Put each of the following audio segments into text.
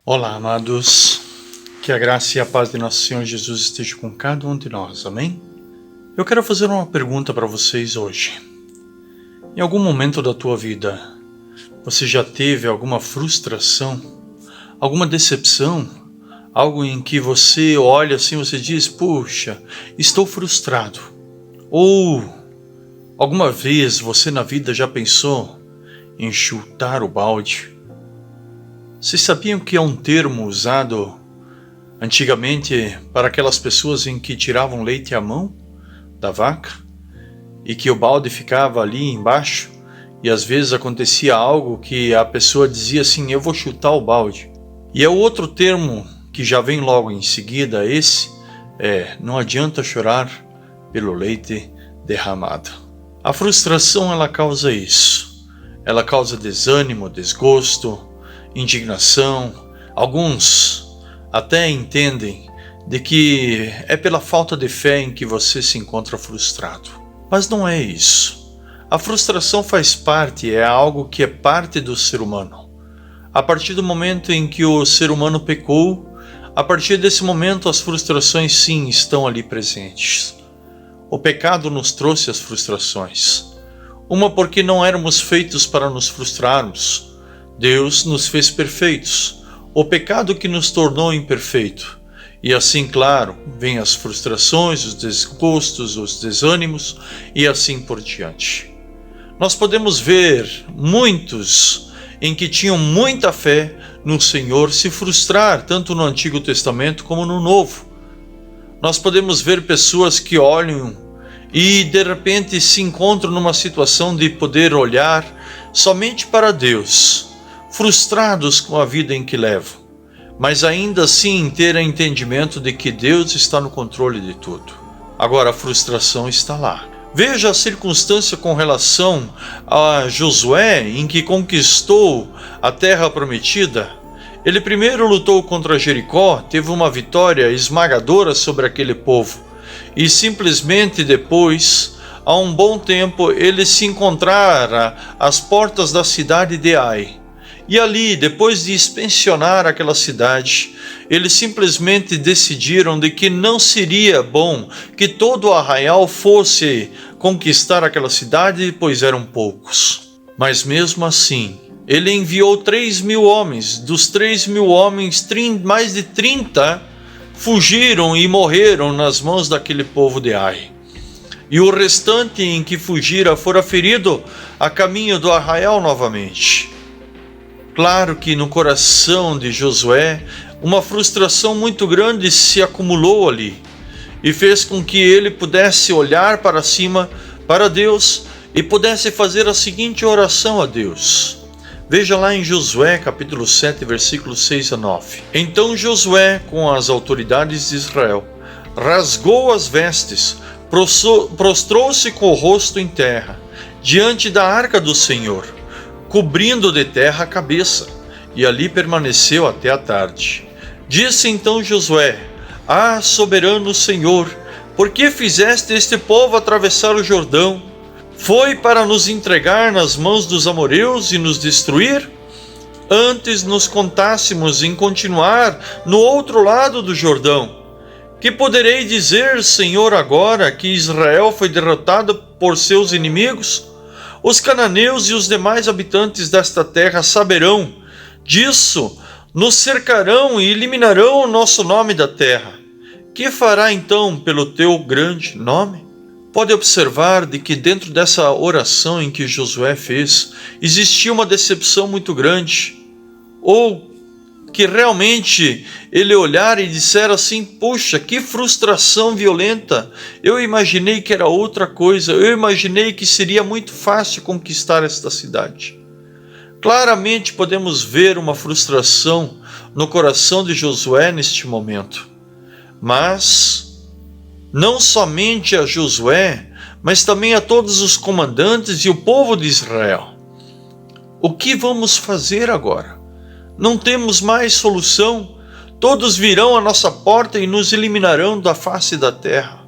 Olá, amados. Que a graça e a paz de nosso Senhor Jesus esteja com cada um de nós. Amém? Eu quero fazer uma pergunta para vocês hoje. Em algum momento da tua vida, você já teve alguma frustração, alguma decepção, algo em que você olha assim e você diz, puxa, estou frustrado? Ou alguma vez você na vida já pensou em chutar o balde? Vocês sabiam que é um termo usado antigamente para aquelas pessoas em que tiravam leite à mão da vaca e que o balde ficava ali embaixo e às vezes acontecia algo que a pessoa dizia assim, eu vou chutar o balde. E é o outro termo que já vem logo em seguida, não adianta chorar pelo leite derramado. A frustração ela causa isso, ela causa desânimo, desgosto, indignação. Alguns até entendem de que é pela falta de fé em que você se encontra frustrado. Mas não é isso. A frustração faz parte, é algo que é parte do ser humano. A partir do momento em que o ser humano pecou, a partir desse momento as frustrações sim estão ali presentes. O pecado nos trouxe as frustrações. Uma porque não éramos feitos para nos frustrarmos. Deus nos fez perfeitos, o pecado que nos tornou imperfeito. E assim, claro, vêm as frustrações, os desgostos, os desânimos e assim por diante. Nós podemos ver muitos em que tinham muita fé no Senhor se frustrar, tanto no Antigo Testamento como no Novo. Nós podemos ver pessoas que olham e de repente se encontram numa situação de poder olhar somente para Deus, frustrados com a vida em que levam, mas ainda assim ter entendimento de que Deus está no controle de tudo. Agora a frustração está lá. Veja a circunstância com relação a Josué, em que conquistou a terra prometida. Ele primeiro lutou contra Jericó, teve uma vitória esmagadora sobre aquele povo, e simplesmente depois, há um bom tempo, ele se encontrara às portas da cidade de Ai. E ali, depois de inspecionar aquela cidade, eles simplesmente decidiram de que não seria bom que todo o arraial fosse conquistar aquela cidade, pois eram poucos. Mas mesmo assim, ele enviou 3.000 homens. Dos 3.000 homens, mais de 30 fugiram e morreram nas mãos daquele povo de Ai. E o restante em que fugira fora ferido a caminho do arraial novamente. Claro que no coração de Josué, uma frustração muito grande se acumulou ali e fez com que ele pudesse olhar para cima, para Deus, e pudesse fazer a seguinte oração a Deus. Veja lá em Josué, capítulo 7, versículos 6 a 9. Então Josué, com as autoridades de Israel, rasgou as vestes, prostrou-se com o rosto em terra, diante da arca do Senhor, cobrindo de terra a cabeça, e ali permaneceu até a tarde. Disse então Josué, soberano Senhor, por que fizeste este povo atravessar o Jordão? Foi para nos entregar nas mãos dos amorreus e nos destruir? Antes nos contássemos em continuar no outro lado do Jordão. Que poderei dizer, Senhor, agora que Israel foi derrotado por seus inimigos? Os cananeus e os demais habitantes desta terra saberão disso, nos cercarão e eliminarão o nosso nome da terra. Que fará então pelo teu grande nome? Pode observar de que dentro dessa oração em que Josué fez, existia uma decepção muito grande, ou que realmente ele olhar e disser assim, puxa, que frustração violenta, eu imaginei que era outra coisa, eu imaginei que seria muito fácil conquistar esta cidade. Claramente podemos ver uma frustração no coração de Josué neste momento, mas não somente a Josué, mas também a todos os comandantes e o povo de Israel. O que vamos fazer agora? Não temos mais solução, todos virão à nossa porta e nos eliminarão da face da terra.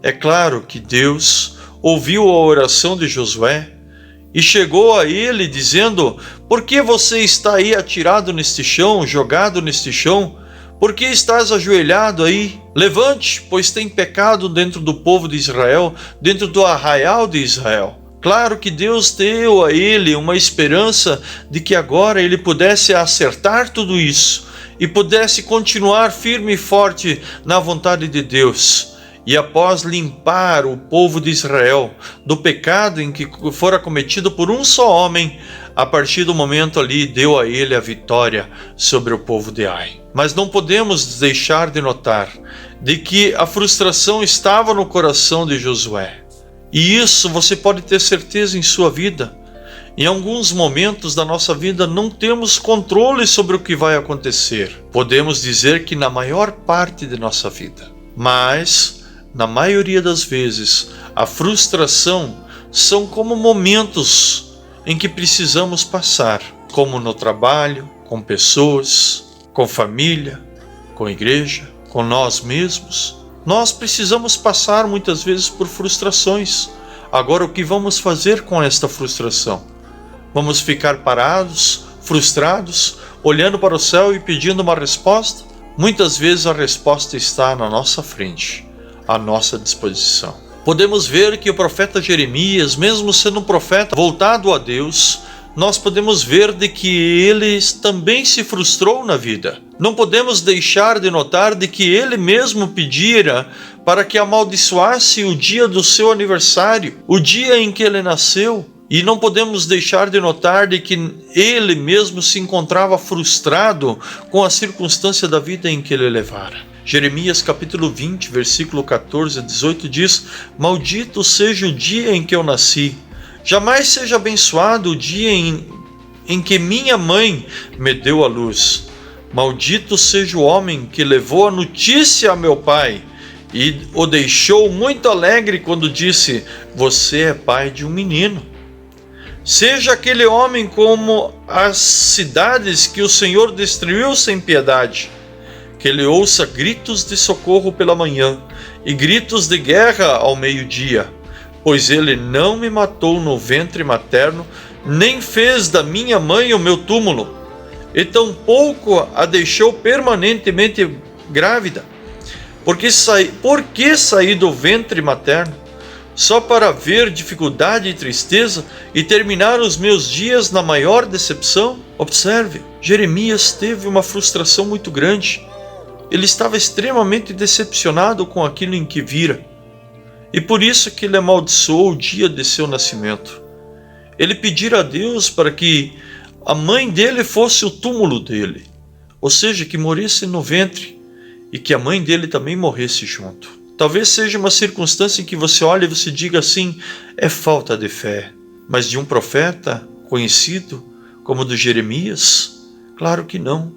É claro que Deus ouviu a oração de Josué e chegou a ele dizendo: por que você está aí atirado neste chão, jogado neste chão? Por que estás ajoelhado aí? Levante, pois tem pecado dentro do povo de Israel, dentro do arraial de Israel. Claro que Deus deu a ele uma esperança de que agora ele pudesse acertar tudo isso e pudesse continuar firme e forte na vontade de Deus. E após limpar o povo de Israel do pecado em que fora cometido por um só homem, a partir do momento ali deu a ele a vitória sobre o povo de Ai. Mas não podemos deixar de notar de que a frustração estava no coração de Josué. E isso você pode ter certeza em sua vida. Em alguns momentos da nossa vida não temos controle sobre o que vai acontecer. Podemos dizer que na maior parte de nossa vida. Mas, na maioria das vezes, a frustração são como momentos em que precisamos passar, como no trabalho, com pessoas, com família, com igreja, com nós mesmos. Nós precisamos passar muitas vezes por frustrações. Agora, o que vamos fazer com esta frustração? Vamos ficar parados, frustrados, olhando para o céu e pedindo uma resposta? Muitas vezes a resposta está na nossa frente, à nossa disposição. Podemos ver que o profeta Jeremias, mesmo sendo um profeta voltado a Deus, nós podemos ver de que ele também se frustrou na vida. Não podemos deixar de notar de que ele mesmo pedira para que amaldiçoasse o dia do seu aniversário, o dia em que ele nasceu. E não podemos deixar de notar de que ele mesmo se encontrava frustrado com a circunstância da vida em que ele levara. Jeremias capítulo 20, versículo 14 a 18 diz: maldito seja o dia em que eu nasci. Jamais seja abençoado o dia em que minha mãe me deu à luz. Maldito seja o homem que levou a notícia a meu pai e o deixou muito alegre quando disse: você é pai de um menino. Seja aquele homem como as cidades que o Senhor destruiu sem piedade, que ele ouça gritos de socorro pela manhã e gritos de guerra ao meio-dia, pois ele não me matou no ventre materno, nem fez da minha mãe o meu túmulo, e tampouco a deixou permanentemente grávida. Por que saí do ventre materno? Só para ver dificuldade e tristeza e terminar os meus dias na maior decepção? Observe, Jeremias teve uma frustração muito grande. Ele estava extremamente decepcionado com aquilo em que vira. E por isso que ele amaldiçoou o dia de seu nascimento. Ele pedira a Deus para que a mãe dele fosse o túmulo dele, ou seja, que morresse no ventre e que a mãe dele também morresse junto. Talvez seja uma circunstância em que você olha e você diga assim: é falta de fé. Mas de um profeta conhecido como o de Jeremias? Claro que não.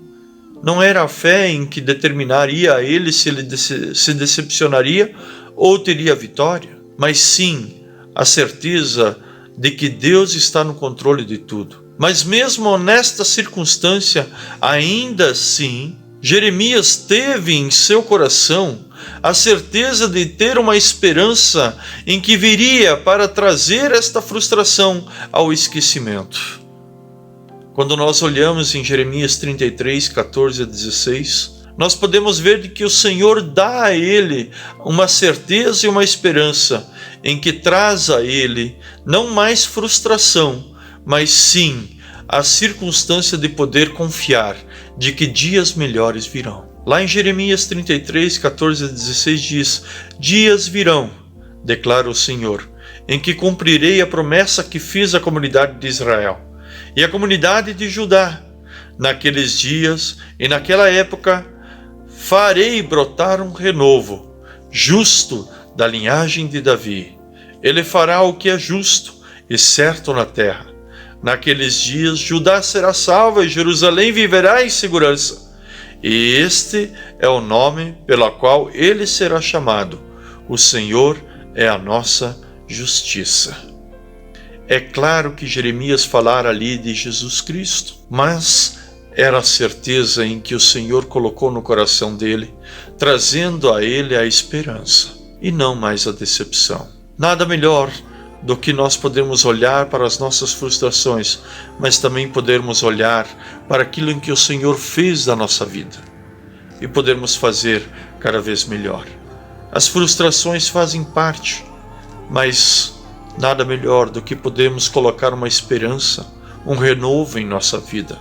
Não era a fé em que determinaria a ele se decepcionaria ou teria vitória, mas sim a certeza de que Deus está no controle de tudo. Mas mesmo nesta circunstância, ainda assim, Jeremias teve em seu coração a certeza de ter uma esperança em que viria para trazer esta frustração ao esquecimento. Quando nós olhamos em Jeremias 33, 14 a 16, nós podemos ver de que o Senhor dá a ele uma certeza e uma esperança em que traz a ele não mais frustração, mas sim a circunstância de poder confiar de que dias melhores virão. Lá em Jeremias 33, 14 a 16 diz: dias virão, declara o Senhor, em que cumprirei a promessa que fiz à comunidade de Israel e à comunidade de Judá. Naqueles dias e naquela época farei brotar um renovo, justo da linhagem de Davi. Ele fará o que é justo e certo na terra. Naqueles dias Judá será salva e Jerusalém viverá em segurança. E este é o nome pelo qual ele será chamado: o Senhor é a nossa justiça. É claro que Jeremias falara ali de Jesus Cristo, mas era a certeza em que o Senhor colocou no coração dele, trazendo a ele a esperança e não mais a decepção. Nada melhor do que nós podemos olhar para as nossas frustrações, mas também podermos olhar para aquilo em que o Senhor fez da nossa vida e podermos fazer cada vez melhor. As frustrações fazem parte, mas nada melhor do que podermos colocar uma esperança, um renovo em nossa vida,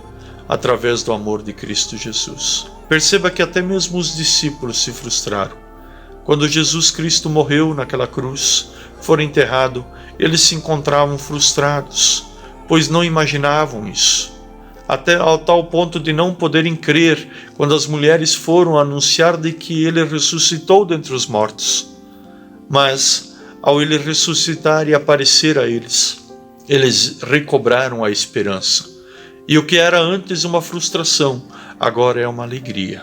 através do amor de Cristo Jesus. Perceba que até mesmo os discípulos se frustraram. Quando Jesus Cristo morreu naquela cruz, foi enterrado, eles se encontravam frustrados, pois não imaginavam isso. Até ao tal ponto de não poderem crer quando as mulheres foram anunciar de que ele ressuscitou dentre os mortos. Mas, ao ele ressuscitar e aparecer a eles recobraram a esperança. E o que era antes uma frustração, agora é uma alegria,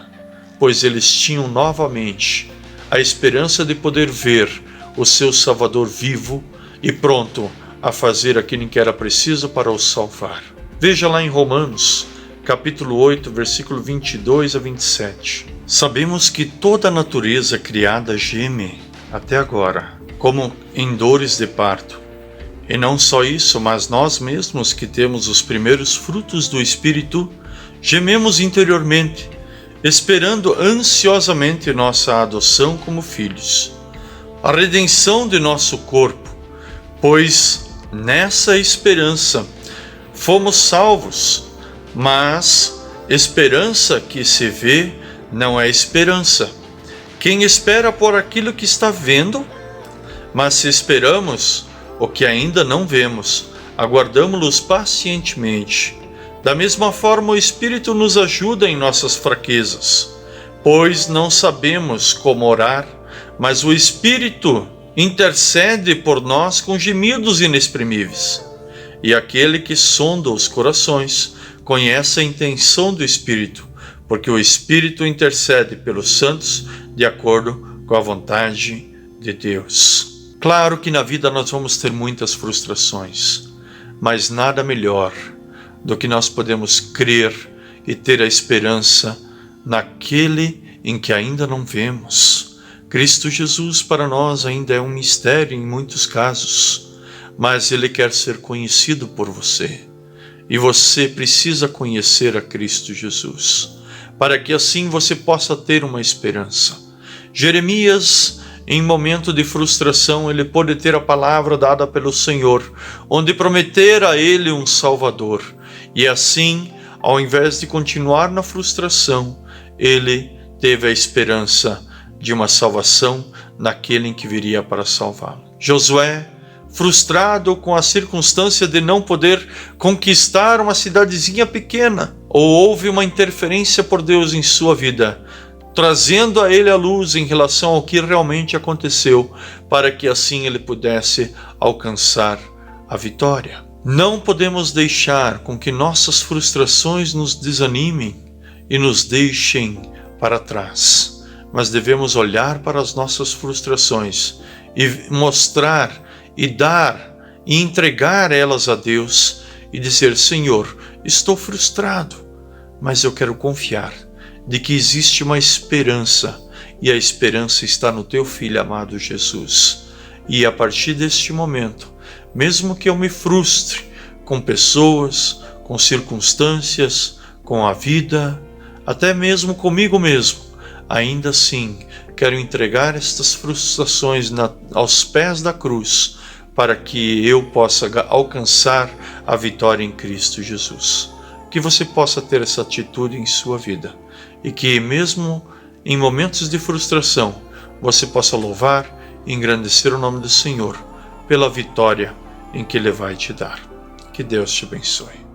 pois eles tinham novamente a esperança de poder ver o seu Salvador vivo e pronto a fazer aquilo que era preciso para os salvar. Veja lá em Romanos, capítulo 8, versículo 22 a 27. Sabemos que toda a natureza criada geme até agora, como em dores de parto. E não só isso, mas nós mesmos que temos os primeiros frutos do Espírito, gememos interiormente, esperando ansiosamente nossa adoção como filhos, a redenção de nosso corpo, pois nessa esperança fomos salvos. Mas esperança que se vê não é esperança. Quem espera por aquilo que está vendo? Mas se esperamos o que ainda não vemos, aguardamo-los pacientemente. Da mesma forma, o Espírito nos ajuda em nossas fraquezas, pois não sabemos como orar, mas o Espírito intercede por nós com gemidos inexprimíveis. E aquele que sonda os corações conhece a intenção do Espírito, porque o Espírito intercede pelos santos de acordo com a vontade de Deus. Claro que na vida nós vamos ter muitas frustrações, mas nada melhor do que nós podemos crer e ter a esperança naquele em que ainda não vemos. Cristo Jesus para nós ainda é um mistério em muitos casos, mas Ele quer ser conhecido por você. E você precisa conhecer a Cristo Jesus, para que assim você possa ter uma esperança. Jeremias, em momento de frustração, ele pôde ter a palavra dada pelo Senhor, onde prometera a ele um Salvador. E assim, ao invés de continuar na frustração, ele teve a esperança de uma salvação naquele em que viria para salvá-lo. Josué, frustrado com a circunstância de não poder conquistar uma cidadezinha pequena, ou houve uma interferência por Deus em sua vida, trazendo a ele a luz em relação ao que realmente aconteceu, para que assim ele pudesse alcançar a vitória. Não podemos deixar com que nossas frustrações nos desanimem e nos deixem para trás, mas devemos olhar para as nossas frustrações e mostrar e dar e entregar elas a Deus e dizer: Senhor, estou frustrado, mas eu quero confiar de que existe uma esperança, e a esperança está no teu Filho amado Jesus. E a partir deste momento, mesmo que eu me frustre com pessoas, com circunstâncias, com a vida, até mesmo comigo mesmo, ainda assim quero entregar estas frustrações aos pés da cruz, para que eu possa alcançar a vitória em Cristo Jesus. Que você possa ter essa atitude em sua vida, e que mesmo em momentos de frustração, você possa louvar e engrandecer o nome do Senhor pela vitória em que Ele vai te dar. Que Deus te abençoe.